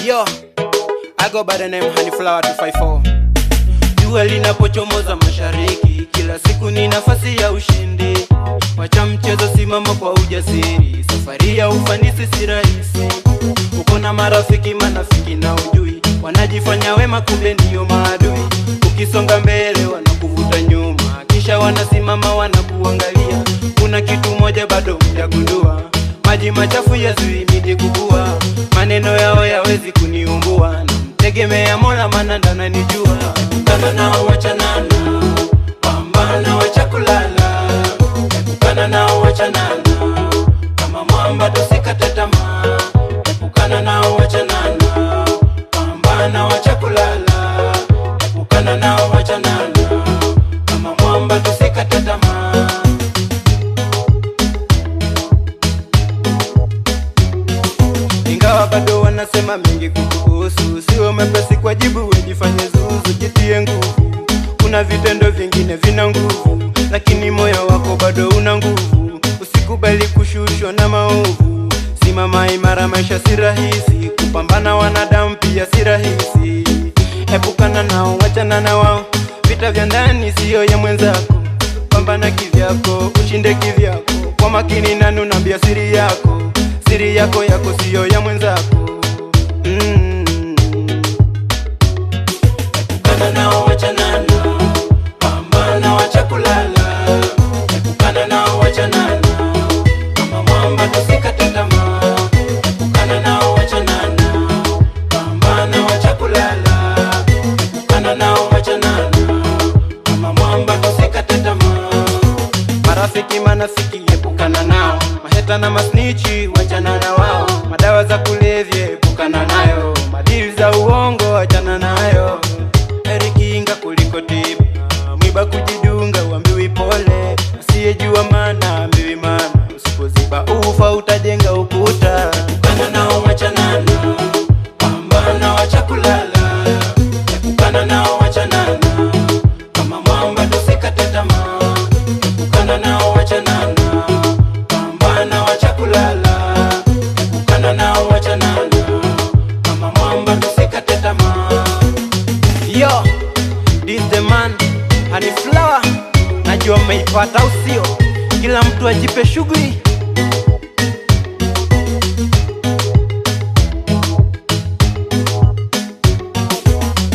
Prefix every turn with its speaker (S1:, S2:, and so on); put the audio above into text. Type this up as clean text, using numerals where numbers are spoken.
S1: Yo, I go by the name Honeyflower 254. Jua linapochomoza mashariki, kila siku ni nafasi ya ushindi. Wacha mchezo, simama kwa ujasiri. Safari ya ufanisi si rahisi. Uko na marafiki manafiki na ujui, wanajifanya wema kumbe ndio maadui. Ukisonga mbele wanakuvuta nyuma, kisha wanasimama wanakuangalia. Kuna kitu moja bado hujagundua, maji machafu yazui midi kukua. Maneno yao yawezi kuniumbua, namtegemea Mola maana ndo ananijua. Epukana nao, wachana nao, pambana wacha kulala. Epukana nao, wachana nao, kama mwamba tusikate tamaa. Epukana nao, wachana nao, pambana wacha kulala. Epukana nao, wachana nao, kama mwamba tusikate tamaa. Ingawa bado wanasema mengi kukuhusu, siwe mepesi kwa jibu, wejifanye zuzu, jitie nguvu. Kuna vitendo vingine vina nguvu, lakini moyo wako bado una nguvu. Usikubali kushushwa na maovu, simama imara, maisha si rahisi. Kupambana wanadamu pia si rahisi. Epukana nao, wachana na wao, vita vya ndani siyo ya mwenzako. Pambana kivyako, ushinde kivyako, kwa makini nani unambia siri yako. Siri yako siyo ya mwenzako. Epukana nao, wachana nao, pambana wacha kulala. Epukana nao, wachana nao, kama mwamba tusikate tamaa. Epukana nao, wachana nao, pambana wacha kulala. Epukana nao, wachana nao, kama mwamba tusikate tamaa. Marafiki manafiki epukana nao, maheta na masnichi wachana na wao. Madawa za kulevya epukana nayo, madili za uongo wachana nayo. Heri kinga kuliko tiba, mwiba kujidunga uambiwi pole. Asiyejua maana ambiwi maana, usipoziba ufa utajenga ukuta. Epukana nao, wachana nao, pambana wacha kulala. Epukana nao, wachana nao, kama mwamba tusikate tamaa. Epukana nao, wachana nao, pambana wacha kulala. Epukana nao, wachana nao, kama mwamba tusikate tamaa. Yo, this the man Honeyflower, najua mmeipata usio. Kila mtu ajipe shughuli.